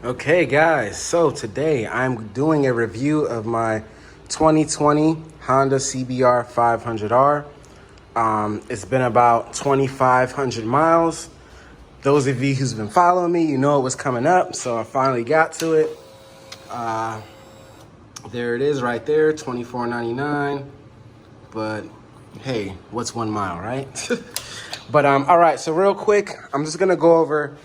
Okay guys, so today I'm doing a review of my 2020 Honda Cbr500r. It's been about 2,500 miles. Those of you who's been following me, you know it was coming up, so I finally got to it. There it is right there, $24.99. But hey, what's 1 mile, right? But all right, so real quick, I'm just gonna go over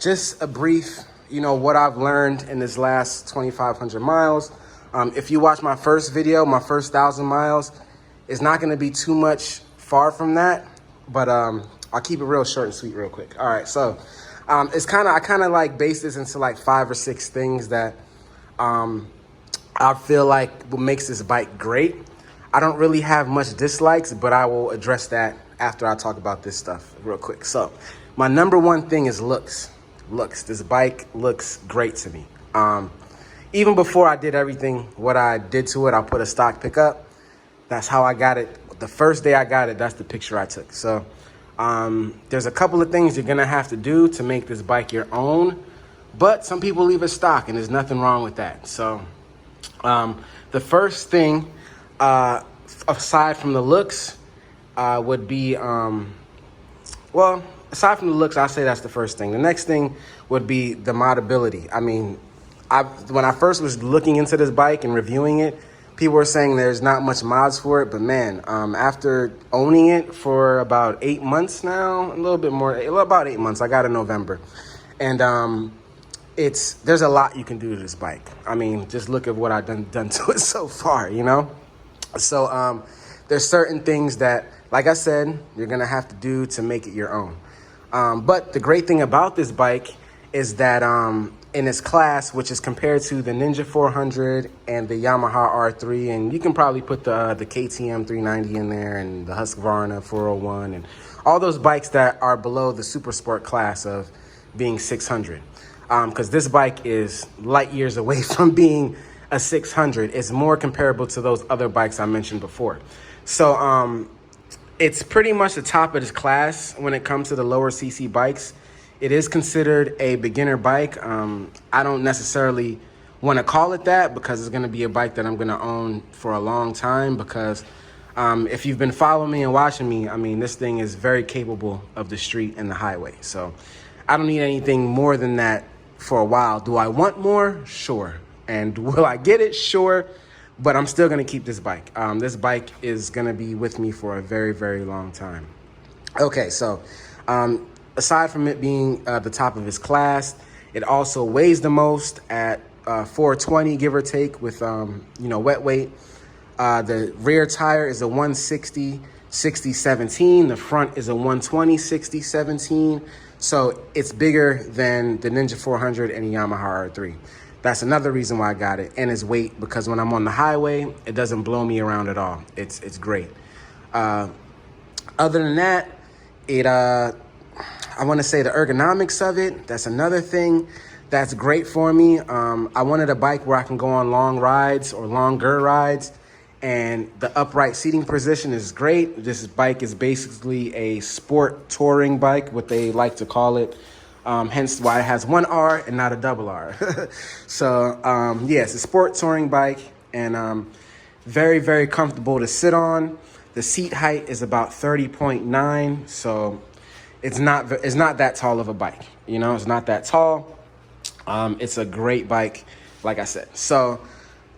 just a brief, what I've learned in this last 2,500 miles. If you watch my first video, my first 1,000 miles, it's not gonna be too much far from that, but I'll keep it real short and sweet real quick. All right, so I kind of like base this into like 5 or 6 things that I feel like what makes this bike great. I don't really have much dislikes, but I will address that after I talk about this stuff real quick. So my number one thing is looks. This bike looks great to me. Even before I did everything, what I did to it, I put a stock pickup. That's how I got it. The first day I got it, that's the picture I took. So there's a couple of things you're gonna have to do to make this bike your own, but some people leave it stock and there's nothing wrong with that. So the first thing, aside from the looks, would be, aside from the looks, I'll say that's the first thing. The next thing would be the modability. I mean, when I first was looking into this bike and reviewing it, people were saying there's not much mods for it, but man, after owning it for about 8 months now, a little bit more, about 8 months, I got it in November. And there's a lot you can do to this bike. I mean, just look at what I've done to it so far, So there's certain things that, like I said, you're gonna have to do to make it your own. But the great thing about this bike is that in its class, which is compared to the Ninja 400 and the Yamaha R3, and you can probably put the KTM 390 in there and the Husqvarna 401 and all those bikes that are below the super sport class of being 600. Because this bike is light years away from being a 600. It's more comparable to those other bikes I mentioned before. So it's pretty much the top of this class when it comes to the lower CC bikes. It is considered a beginner bike. I don't necessarily want to call it that because it's going to be a bike that I'm going to own for a long time because if you've been following me and watching me, I mean, this thing is very capable of the street and the highway. So I don't need anything more than that for a while. Do I want more? Sure. And will I get it? Sure. But I'm still going to keep this bike. This bike is going to be with me for a very, very long time. Okay, so aside from it being the top of its class, it also weighs the most at 420, give or take, with wet weight. The rear tire is a 160 60/17. The front is a 120 60/17. So it's bigger than the Ninja 400 and the Yamaha R3. That's another reason why I got it, and its weight, because when I'm on the highway, it doesn't blow me around at all. It's great. Other than that, I want to say the ergonomics of it, that's another thing that's great for me. I wanted a bike where I can go on long rides or longer rides, and the upright seating position is great. This bike is basically a sport touring bike, what they like to call it. Hence why it has 1 R and not a double R. So yeah, it's a sport touring bike and very, very comfortable to sit on. The seat height is about 30.9, so it's not that tall of a bike. It's not that tall. It's a great bike, like I said. So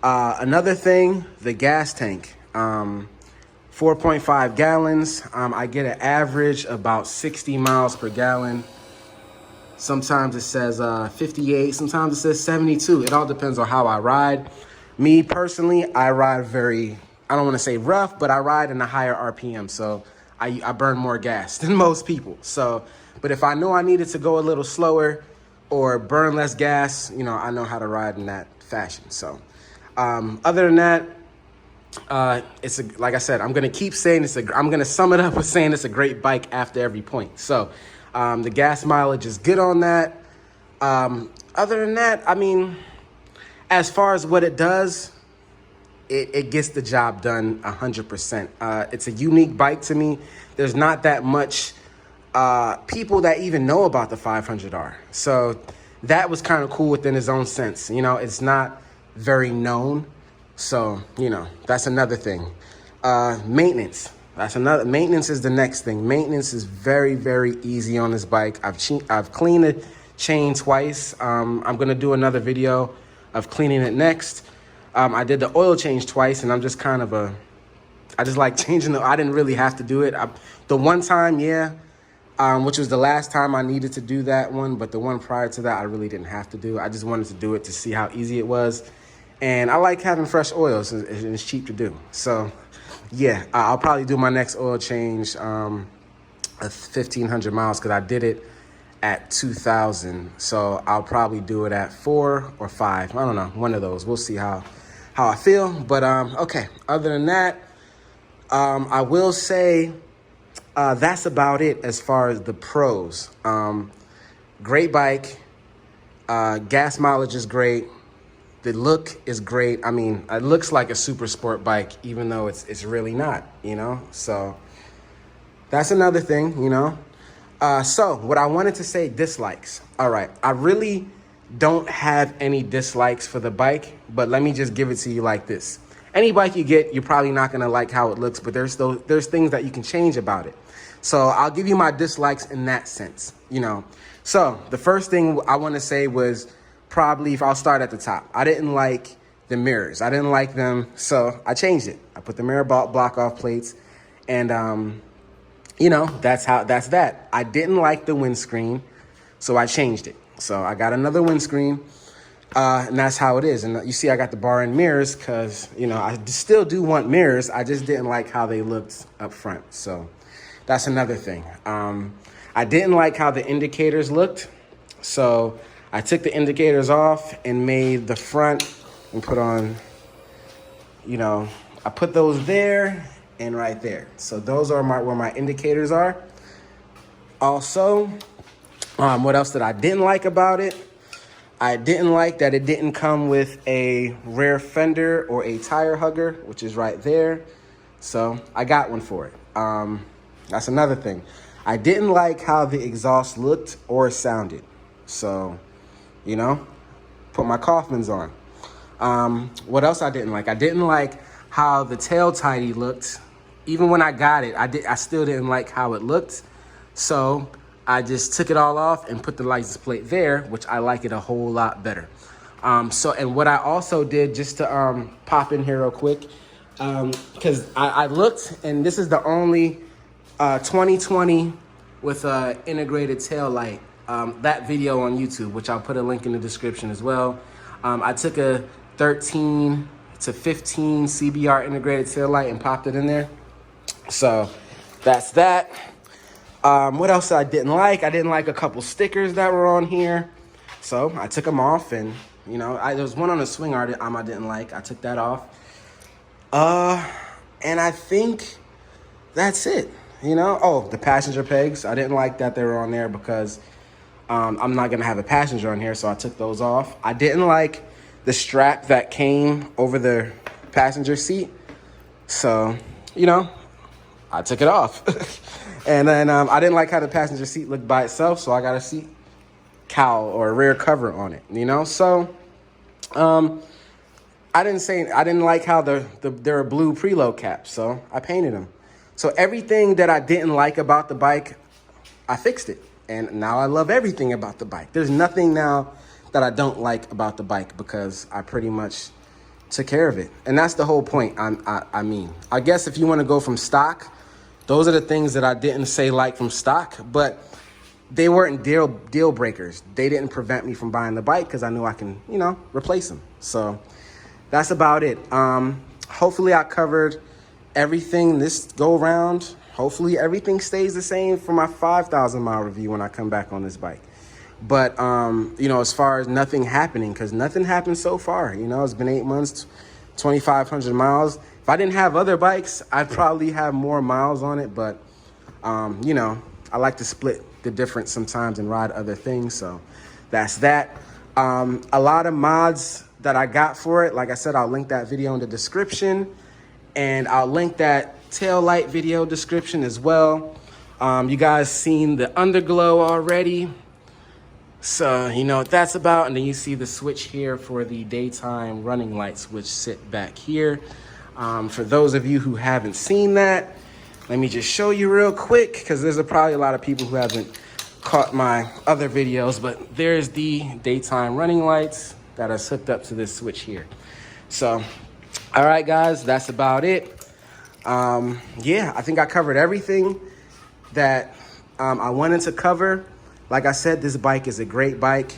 another thing, the gas tank, 4.5 gallons. I get an average about 60 miles per gallon. Sometimes it says 58, sometimes it says 72. It all depends on how I ride. Me personally, I ride I don't want to say rough, but I ride in a higher RPM. So I burn more gas than most people. So, but if I know I needed to go a little slower or burn less gas, I know how to ride in that fashion. So other than that, like I said, I'm going to keep saying I'm going to sum it up with saying it's a great bike after every point. So the gas mileage is good on that. Other than that, I mean, as far as what it does, it gets the job done 100%. It's a unique bike to me. There's not that much people that even know about the 500R. So that was kind of cool within its own sense. You know, it's not very known. So, you know, that's another thing. Maintenance. Maintenance is the next thing. Maintenance is very, very easy on this bike. I've cleaned the chain twice. I'm going to do another video of cleaning it next. I did the oil change twice, and I'm just kind of I just like changing I didn't really have to do it. The one time, yeah, which was the last time I needed to do that one, but the one prior to that, I really didn't have to do. I just wanted to do it to see how easy it was. And I like having fresh oils, and it's cheap to do. So, yeah, I'll probably do my next oil change at 1,500 miles because I did it at 2,000. So I'll probably do it at 4 or 5. I don't know, one of those. We'll see how I feel. But, okay, other than that, I will say that's about it as far as the pros. Great bike. Gas mileage is great. The look is great. I mean, it looks like a super sport bike, even though it's really not, you know? So that's another thing, you know? So what I wanted to say, dislikes. All right, I really don't have any dislikes for the bike, but let me just give it to you like this. Any bike you get, you're probably not gonna like how it looks, but there's things that you can change about it. So I'll give you my dislikes in that sense, you know? So the first thing I wanna say was, probably, if I'll start at the top, I didn't like the mirrors. I didn't like them, so I changed it. I put the mirror block off plates, and you know, that's that. I didn't like the windscreen, so I changed it. So I got another windscreen, and that's how it is. And you see I got the bar end mirrors because, you know, I still do want mirrors. I just didn't like how they looked up front. So that's another thing. I didn't like how the indicators looked, so I took the indicators off and made the front and put on, you know, I put those there and right there. So those are where my indicators are. Also, what else that I didn't like about it? I didn't like that it didn't come with a rear fender or a tire hugger, which is right there. So I got one for it. That's another thing. I didn't like how the exhaust looked or sounded. So, you know, put my Kaufmans on. What else I didn't like? I didn't like how the tail tidy looked. Even when I got it, I still didn't like how it looked. So I just took it all off and put the license plate there, which I like it a whole lot better. And what I also did, just to pop in here real quick, because I looked, and this is the only 2020 with an integrated tail light. That video on YouTube, which I'll put a link in the description as well. I took a 13 to 15 CBR integrated tail light and popped it in there. So that's that. What else I didn't like? I didn't like a couple stickers that were on here. So I took them off, and, you know, there was one on the swing arm I didn't like. I took that off. And I think that's it, you know? Oh, the passenger pegs. I didn't like that they were on there because I'm not going to have a passenger on here, so I took those off. I didn't like the strap that came over the passenger seat. So, you know, I took it off. And then I didn't like how the passenger seat looked by itself, so I got a seat cowl or a rear cover on it, you know? So I didn't like how there are blue preload caps, so I painted them. So everything that I didn't like about the bike, I fixed it. And now I love everything about the bike. There's nothing now that I don't like about the bike because I pretty much took care of it. And that's the whole point. I mean, I guess if you want to go from stock, those are the things that I didn't say like from stock, but they weren't deal breakers. They didn't prevent me from buying the bike because I knew I can, you know, replace them. So that's about it. Hopefully I covered everything this go around. Hopefully everything stays the same for my 5,000 mile review when I come back on this bike. But, you know, as far as nothing happening, because nothing happened so far, you know, it's been 8 months, 2,500 miles. If I didn't have other bikes, I'd probably have more miles on it. But, you know, I like to split the difference sometimes and ride other things. So that's that. A lot of mods that I got for it, like I said, I'll link that video in the description. And I'll link that tail light video description as well. You guys seen the underglow already. So you know what that's about. And then you see the switch here for the daytime running lights, which sit back here. For those of you who haven't seen that, let me just show you real quick, because there's probably a lot of people who haven't caught my other videos, but there's the daytime running lights that are hooked up to this switch here. So, all right, guys, that's about it. Yeah, I think I covered everything that I wanted to cover. Like I said, this bike is a great bike.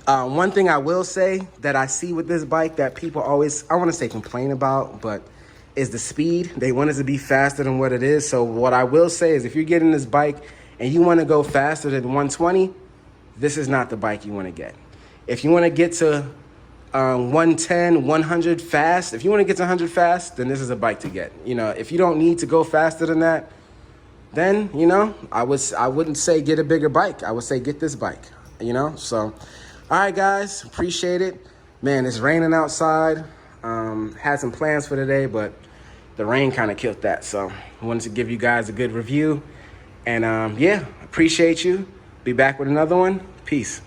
One thing I will say that I see with this bike that people always, I want to say complain about, but is the speed. They want it to be faster than what it is. So what I will say is if you're getting this bike and you want to go faster than 120, this is not the bike you want to get. If you want to get to 110, 100 fast, if you want to get to 100 fast, then this is a bike to get. You know, if you don't need to go faster than that, then, you know, I wouldn't say get a bigger bike. I would say get this bike, you know? So, all right, guys, appreciate it. Man, it's raining outside. Had some plans for today, but the rain kind of killed that. So I wanted to give you guys a good review. And yeah, appreciate you. Be back with another one. Peace.